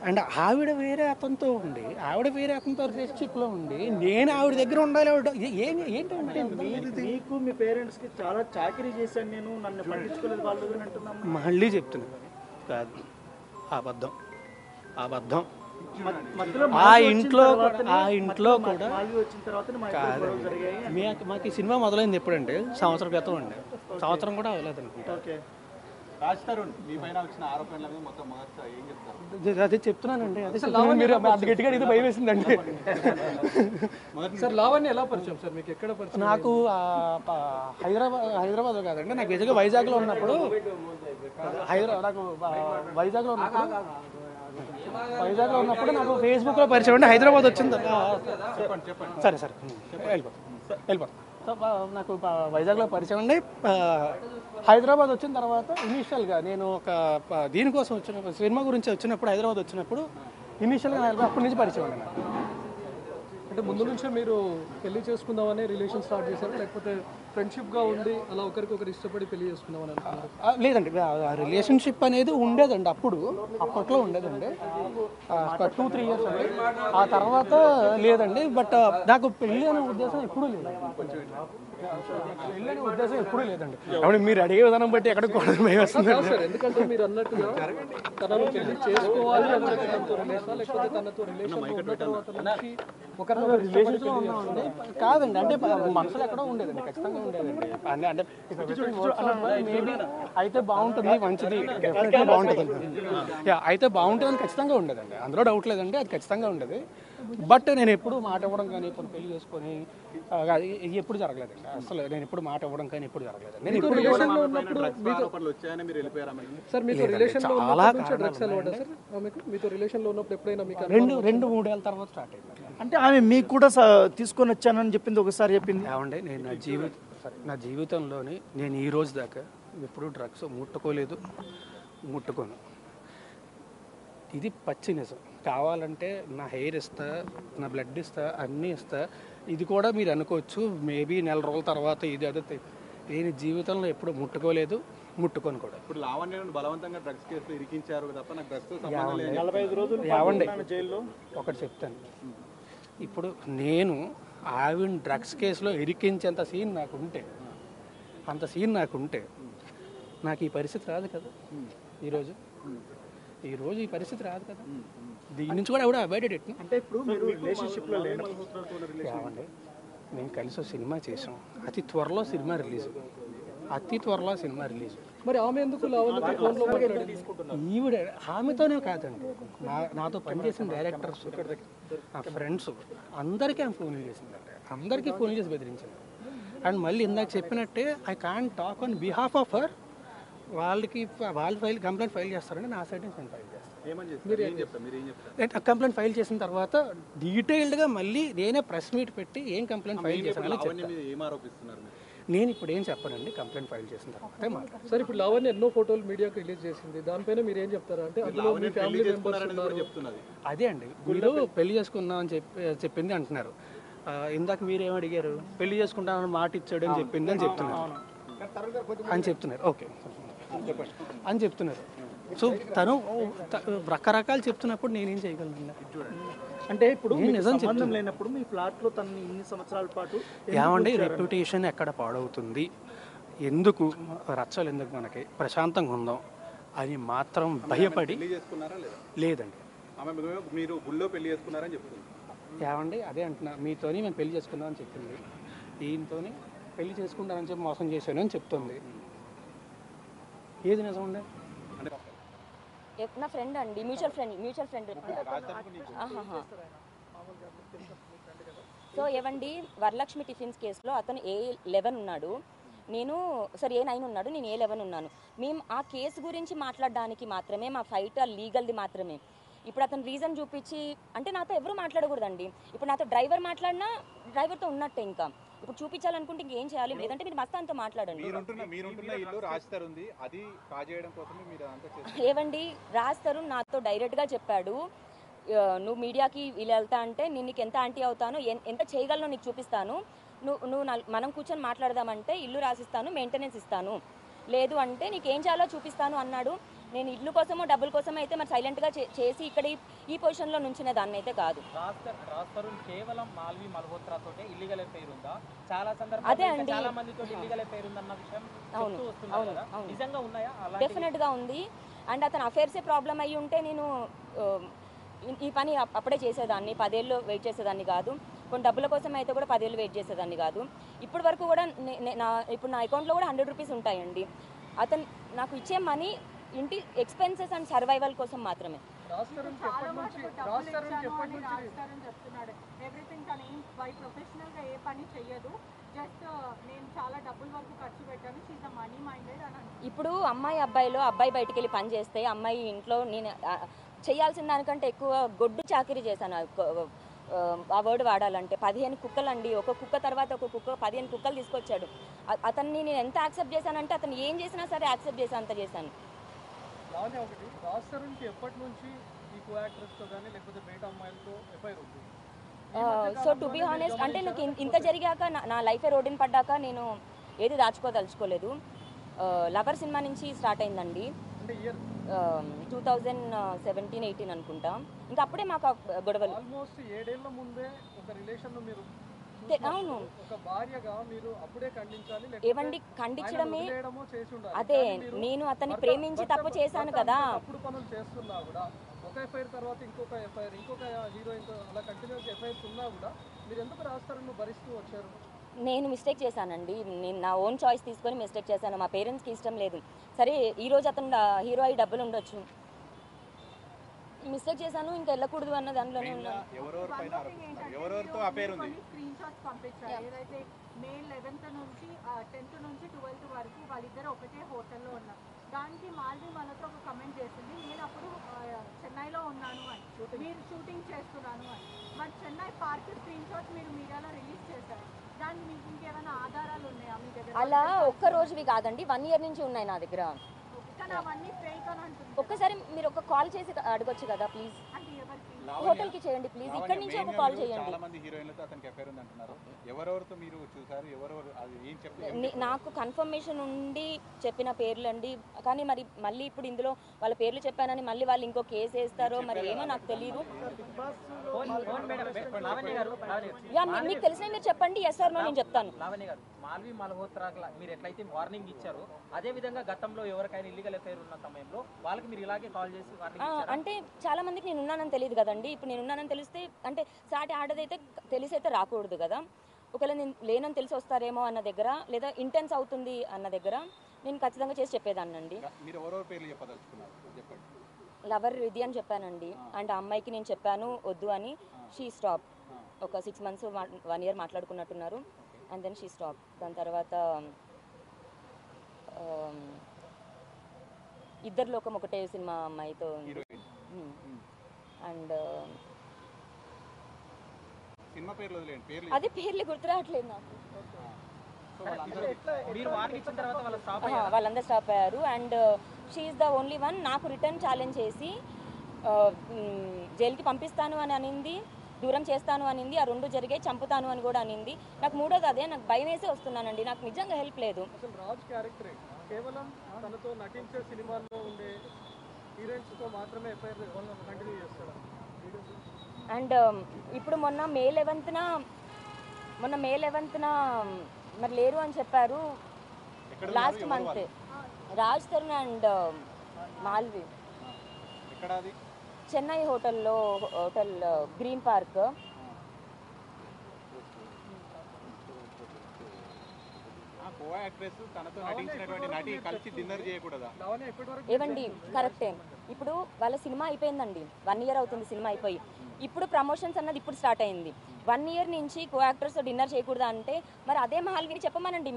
And ఆవిడ వేరే అతనితో ఉండి, ఆవిడ వేరే అతనితో రిలేషన్షిప్లో ఉండి, నేను ఆవిడ దగ్గర ఉండాలి. ఆవిడ ఏంటంటే మీకు మీ పేరెంట్స్కి చాలా చాకరీ చేశాను నేను, నన్ను పట్టించుకోలేదు వాళ్ళు అని అంటున్నాం. మళ్ళీ చెప్తున్నాను, కాదు, అబద్ధం. ఆ ఇంట్లో కూడా కాదు. మాకు ఈ సినిమా మొదలైంది ఎప్పుడంటే సంవత్సరం క్రితం అండి. సంవత్సరం కూడా అవ్వలేదు అనుకుంటా. అదే చెప్తున్నానండి. మీరు అంత గట్టిగా అడిగితే భయం వేసిందండి. సార్ లావణ్య ఎలా పరిచయం సార్ మీకు? ఎక్కడ పరిచయం? నాకు హైదరాబాద్ కాదండి, నాకు నిజంగా వైజాగ్లో ఉన్నప్పుడు నాకు వైజాగ్లో ఉన్నప్పుడు నాకు ఫేస్బుక్లో పరిచయం అండి. హైదరాబాద్ వచ్చింది. సరే వెళ్ళిపోతాం. నాకు వైజాగ్లో పరిచయం అండి. హైదరాబాద్ వచ్చిన తర్వాత ఇనీషియల్గా నేను ఒక దీనికోసం వచ్చినప్పుడు, సినిమా గురించి వచ్చినప్పుడు, హైదరాబాద్ వచ్చినప్పుడు ఇనీషియల్గా అప్పటి నుంచి పరిచయం అండి నాకు. అంటే ముందు నుంచే మీరు పెళ్లి చేసుకుందామని రిలేషన్ స్టార్ట్ చేశారు, లేకపోతే ఫ్రెండ్షిప్గా ఉండి అలా ఒకరికొకరు ఇష్టపడి పెళ్లి చేసుకుందామని అనుకున్నారు? లేదండి, రిలేషన్షిప్ అనేది ఉండేదండి. అప్పట్లో ఉండేదండి, 2-3 ఇయర్స్ అండి. ఆ తర్వాత లేదండి. బట్ నాకు పెళ్ళి అనే ఉద్దేశం ఎప్పుడూ లేదండి. కాబట్టి మీరు అడిగే విధానం బట్టి ఎక్కడికి భయం వస్తుంది. ఎందుకంటే మీరు అన్నట్టుగా తనను పెళ్లి చేసుకోవాలి అని తనతో రిలేషన్, లేకపోతే తనతో రిలేషన్ ఉన్న తర్వాత నుంచి ఒకరినొకరు రిలేషన్స్లో ఉన్నామండి. కాదండి, అంటే మనసులో ఎక్కడో ఉండేదండి, ఖచ్చితంగా ఉండేదండి. అంటే మేబీ అయితే బాగుంటుంది, మంచిది, డెఫినెట్గా బాగుంటుంది, అయితే బాగుంటుందని ఖచ్చితంగా ఉండేదండి. అందులో డౌట్ లేదండి, అది ఖచ్చితంగా ఉండేది. బట్ నేను ఎప్పుడు మాట ఇవ్వడం కానీ, ఇప్పుడు పెళ్లి చేసుకొని ఎప్పుడు జరగలేదండి. అసలు నేను ఎప్పుడు మాట ఇవ్వడం కానీ ఎప్పుడు జరగలేదండి. నేను ఇప్పుడు రిలేషన్లో ఉన్నప్పుడు సార్ మీతో రిలేషన్లో ఉన్నప్పుడు డ్రగ్స్ అలవాటు సార్ ఆమెకు? మీతో రిలేషన్లో ఉన్నప్పుడు ఎప్పుడైనా మీకు 2-3 ఏళ్ళ తర్వాత స్టార్ట్ అయింది. అంటే ఆమె మీకు కూడా తీసుకొని వచ్చానని చెప్పింది, ఒకసారి చెప్పింది. ఏమంటే నేను నా జీవితంలోని నేను ఈ రోజు దాకా ఎప్పుడు డ్రగ్స్ ముట్టుకోను. ఇది పచ్చి నిజం. కావాలంటే నా హెయిర్ ఇస్తా, నా బ్లడ్ ఇస్తా, అన్నీ ఇస్తా. ఇది కూడా మీరు అనుకోవచ్చు మేబీ నెల రోజుల తర్వాత ఇది అదే. నేను జీవితంలో ఎప్పుడు ముట్టుకోను కూడా. ఇప్పుడు లావణ్యను బలవంతంగా డ్రగ్స్ కేసులో ఇరికించారు తప్ప నాకు డ్రగ్స్తో సంబంధం లేదు. 45 రోజులు జైల్లో. ఒకటి చెప్తాను, ఇప్పుడు నేను ఆవిడ డ్రగ్స్ కేసులో ఇరికించేంత సీన్ నాకుంటే నాకు ఈ పరిస్థితి రాదు కదా. ఈరోజు ఈ పరిస్థితి రాదు కదా. దీని నుంచి కూడా ఎవడో అవాయిడెడ్ ఎట్. అంటే ఇప్పుడు మీరు రిలేషన్షిప్లో ఏమండి, మేము కలిసి ఒక సినిమా చేసాం, అతి త్వరలో సినిమా రిలీజ్. మరి ఆమె ఎందుకు ఈవిడ ఆమెతోనే కాదండి, నాతో పనిచేసిన డైరెక్టర్స్, నా ఫ్రెండ్స్ అందరికీ ఆమె ఫోన్లు చేసిందండి. అందరికీ ఫోన్ చేసి బెదిరించింది. అండ్ మళ్ళీ ఇందాక చెప్పినట్టే I can't talk on behalf of her. వాళ్ళు కంప్లైంట్ ఫైల్ చేస్తారండి, నా సైడ్ నుంచి నేను ఫైల్ చేస్తాను. కంప్లైంట్ ఫైల్ చేసిన తర్వాత డీటెయిల్డ్గా మళ్ళీ నేనే ప్రెస్ మీట్ పెట్టి ఏం కంప్లైంట్ ఫైల్ చేశాను నేను ఇప్పుడు ఏం చెప్పనండి. కంప్లైంట్ ఫైల్ చేసిన తర్వాత సార్ ఇప్పుడు లావణ్య ఎన్నో ఫోటోలు మీడియాకి రిలీజ్ చేసింది, దానిపైన మీరు ఏం చెప్తారా? అంటే అందులో మీ ఫ్యామిలీ మెంబర్స్ చెప్తున్నారు. అదే అండి, మీరు పెళ్లి చేసుకుందాం అని చెప్పింది అంటున్నారు. ఇందాక మీరేం అడిగారు? పెళ్లి చేసుకుంటామని మాట ఇచ్చాడు అని చెప్పింది అని చెప్తున్నారు. ఓకే అని చెప్తున్నారు. సో తను రకరకాలు చెప్తున్నప్పుడు నేనేం చేయగలను? అంటే ఇప్పుడు సంబంధం లేనప్పుడు మీ ఫ్లాట్లో తను ఇన్ని సంవత్సరాల పాటు ఏమండి, రెప్యుటేషన్ ఎక్కడ పాడవుతుంది, ఎందుకు రచ్చలు, ఎందుకు మనకి ప్రశాంతంగా ఉందాం అని మాత్రం భయపడి లేదండి. మీరు గుళ్ళో పెళ్లి చేసుకున్నారని చెప్తుంది. ఏమండి, అదే అంటున్నా, మీతోని మేము పెళ్లి చేసుకుందామని చెప్పింది, ఈయనతోని పెళ్లి చేసుకుంటానని చెప్పి మోసం చేశాను అని చెప్తుంది. ఏది నిజం ఉండే? నా ఫ్రెండ్ అండి, మ్యూచువల్ ఫ్రెండ్. సో ఏవండి, వరలక్ష్మి టిఫిన్స్ కేసులో అతను A11 ఉన్నాడు, నేను A9 ఉన్నాడు, నేను A11 ఉన్నాను. మేము ఆ కేసు గురించి మాట్లాడడానికి మాత్రమే, మా ఫైట్ లీగల్ది మాత్రమే. ఇప్పుడు అతను రీజన్ చూపించి అంటే నాతో ఎవరు మాట్లాడకూడదండి. ఇప్పుడు నాతో డ్రైవర్ మాట్లాడినా డ్రైవర్తో ఉన్నట్టే. ఇంకా ఇప్పుడు చూపించాలనుకుంటే ఇంకేం చేయాలి? లేదంటే మీరు మస్తాన్తో మాట్లాడండి. ఏవండి, రాస్తారు నాతో డైరెక్ట్గా చెప్పాడు, నువ్వు మీడియాకి వీళ్ళు వెళ్తా అంటే నేను నీకు ఎంత ఆంటీ అవుతాను, ఎంత చేయగలను నీకు చూపిస్తాను, నువ్వు మనం కూర్చొని మాట్లాడదామంటే ఇల్లు రాసిస్తాను, మెయింటెనెన్స్ ఇస్తాను, లేదు అంటే నీకేం చేయాలో చూపిస్తాను అన్నాడు. నేను ఇల్లు కోసమో డబ్బుల కోసమో అయితే మరి సైలెంట్గా చేసి ఇక్కడ ఈ పొజిషన్లో నుంచిన దాన్ని అయితే కాదు. కేవలం మాల్వి మల్హోత్రాతో ఇల్లీగల్ ఎఫైర్ ఉందా? చాలా అదే సందర్భాల్లో అండి. చాలా మందితో ఇల్లీగల్ ఎఫైర్ ఉందన్న విషయం అవును వస్తున్నారు కదా, నిజంగా ఉన్నాయా? డెఫినెట్గా ఉంది. అండ్ అతను అఫేర్సే ప్రాబ్లం అయ్యి ఉంటే నేను ఈ పని అప్పుడే చేసేదాన్ని, 10 ఏళ్ళు వెయిట్ చేసేదాన్ని కాదు. కొన్ని డబ్బుల కోసం అయితే కూడా 10 ఏళ్ళు వెయిట్ చేసేదాన్ని కాదు. ఇప్పటి వరకు కూడా ఇప్పుడు నా అకౌంట్లో కూడా 100 రూపీస్ ఉంటాయండి. అతను నాకు ఇచ్చే మనీ ఇంటి ఎక్స్పెన్సెస్ అండ్ సర్వైవల్ కోసం మాత్రమే. ఎవ్రీథింగ్ తన ఏం ప్రొఫెషనల్గా ఏ పని చెయ్యదు, జస్ట్ నేను చాలా డబ్బుల వరకు ఖర్చు పెట్టాను, షీఈ్ మనీ మైండెడ్ అని అంటారు. ఇప్పుడు అబ్బాయి బయటికి వెళ్ళి పని చేస్తే అమ్మాయి ఇంట్లో నేను చేయాల్సిన దానికంటే ఎక్కువ గొడ్డు చాకిరీ చేశాను. ఆ వర్డ్ వాడాలంటే 15 కుక్కలు అండి. ఒక కుక్క తర్వాత ఒక కుక్క 15 కుక్కలు తీసుకొచ్చాడు. అతన్ని నేను ఎంత యాక్సెప్ట్ చేశానంటే అతను ఏం చేసినా సరే యాక్సెప్ట్ చేసి అంత చేశాను. ఒకటి రాజ్ తరుణ్కి ఎప్పటి నుంచి ఈ కో యాక్ట్రెస్తో కానీ లేకపోతే బయట అమ్మాయిలతో ఎఫ్ఐఆర్ ఉంది? సో టు బీ హానెస్ట్ అంటే నాకు ఇంత జరిగాక నా లైఫే రోడ్డుని పడ్డాక నేను ఏది దాచుకోదలుచుకోలేదు. లవర్ సినిమా నుంచి స్టార్ట్ అయిందండి, 2017-18 అనుకుంటా. ఇంకా అప్పుడే మాకు గొడవలు. ఆల్మోస్ట్ 7 ఏళ్ల ముందే ఒక రిలేషన్ మీరు అవును ఒక భార్యగా మీరు అప్పుడే ఖండించాలి. ఏవండి ఖండించడమే అదే, నేను అతన్ని ప్రేమించి తప్పు చేశాను కదా. తప్పుడు పనులు చేస్తున్నా కూడా ఒక ఎఫ్ఐఆర్ తర్వాత ఇంకొక ఎఫ్ఐఆర్, ఇంకొక హీరోయిన్ అలా కంటిన్యూస్ ఎఫ్ఐఆర్స్ ఉన్నా కూడా మీరు ఎందుకు రాస్తారని భరిస్తూ వచ్చారు? నేను మిస్టేక్ చేశానండి. నేను నా ఓన్ చాయిస్ తీసుకొని మిస్టేక్ చేశాను. మా పేరెంట్స్కి ఇష్టం లేదు. సరే ఈరోజు అతను హీరో అయ్యి డబ్బులు ఉండొచ్చు, మిస్టేక్ చేశాను, ఇంకా వెళ్ళకూడదు అన్న దానిలోనే ఉన్నాను. స్క్రీన్ షాట్స్ పంపించారు. ఏదైతే మే 11th నుంచి 10th నుంచి 12th వరకు వాళ్ళిద్దరు ఒకటే హోటల్లో ఉన్నారు. దానికి మాల్వి మనతో ఒక కమెంట్ చేసింది, నేను అప్పుడు చెన్నైలో ఉన్నాను అని, మీరు షూటింగ్ చేస్తున్నాను అని. మరి చెన్నై పార్క్ స్క్రీన్ షాట్స్ మీరు మీడియాలో రిలీజ్ చేశారు. దానికి మీకు ఇంకేమైనా ఆధారాలు ఉన్నాయా మీ దగ్గర? అలా ఒక్క రోజువి కాదండి, 1 year నుంచి ఉన్నాయి నా దగ్గర. అవన్నీ ఫేక్ అని అంటుంది. ఒక్కసారి మీరు ఒక కాల్ చేసి అడగొచ్చు కదా ప్లీజ్. అంటే ఎవరికి? హోటల్కి చేయండి ప్లీజ్, ఇక్కడ నుంచి ఒక కాల్ చేయండి. చాలా మంది హీరోయిన్లతో అతనికి అఫైర్ ఉంది అంటున్నారు. ఎవరెవరితో మీరు చూసారు? ఎవరెవరు అది ఏం చెప్పారు? నాకు కన్ఫర్మేషన్ ఉండి చెప్పిన పేర్లు అండి. కానీ మరి మళ్ళీ ఇప్పుడు ఇందులో వాళ్ళ పేర్లు చెప్పానని మళ్ళీ వాళ్ళు ఇంకో కేసు వేస్తారో మరి ఏమో నాకు తెలియదు. మీకు తెలిసిన మీరు చెప్పండి, ఎస్ ఆర్ నో నేను చెప్తాను. లావణ్య గారు, మాల్వి మల్హోత్రా మీరు ఎట్లయితే వార్నింగ్ ఇచ్చారో అదే విధంగా గతంలో ఎవరికైనా ఇల్లీగల్ ఎఫైర్ ఉన్న సమయంలో వాళ్ళకి మీరు ఇలాగే కాల్ చేసి వార్నింగ్ ఇచ్చారా? అంటే చాలా మందికి నేను ఉన్నానని తెలియదు కదండి. ఇప్పుడు నేను ఉన్నానని తెలిస్తే అంటే సాటి ఆడదైతే తెలిసైతే రాకూడదు కదా. ఒకవేళ నేను లేనని తెలిసి వస్తారేమో అన్న దగ్గర, లేదా ఇంటెన్స్ అవుతుంది అన్న దగ్గర నేను ఖచ్చితంగా చేసి చెప్పేదాన్నండి. మీరు ఎవరెవరి పేర్లు చెప్పదలుచుకున్నారు చెప్పండి. లవర్ ఇది అని చెప్పానండి. అండ్ ఆ అమ్మాయికి నేను చెప్పాను వద్దు అని, షీ స్టాప్. ఒక 6 months 1 year మాట్లాడుకున్నట్టున్నారు. And then she stop. దాని తర్వాత ఇద్దరు లోకం ఒకటే సినిమా అమ్మాయితో. అండ్ సినిమా పేర్లు వదిలేండి, పేర్లు అదే పేర్లు గుర్తు రావట్లేదు నాకు. మీరు వార్నింగ్ ఇచ్చిన తర్వాత వాళ్ళ స్టాప్ వాళ్ళందరూ స్టాప్ అయ్యారు. And she is the only one నాకు రిటర్న్ ఛాలెంజ్ చేసి జైలుకి పంపిస్తాను అని అనింది, దూరం చేస్తాను అనింది. ఆ 2 జరిగాయి, చంపుతాను అని కూడా అనింది. నాకు 3వది అదే, నాకు భయం వేసి వస్తున్నానండి. నాకు నిజంగా హెల్ప్ లేదు. అసలు రాజ్ క్యారెక్టర్ కేవలం తనతో నటించే సినిమాల్లో ఉండే హీరోయిన్స్తో మాత్రమే ఎఫ్ఐఆర్ కంటిన్యూ చేస్తాడు. అండ్ ఇప్పుడు మొన్న మే 11th మరి లేరు అని చెప్పారు. Last month Raj Tarun and Malvi Chennai hotel green park. ఏవండి కరెక్టే. ఇప్పుడు వాళ్ళ సినిమా అయిపోయిందండి, 1 year అవుతుంది సినిమా అయిపోయి. ఇప్పుడు ప్రమోషన్స్ అన్నది ఇప్పుడు స్టార్ట్ అయింది. 1 year నుంచి కో యాక్టర్స్తో డిన్నర్ చేయకూడదా అంటే మరి అదే మాల్విని చెప్పమనండి.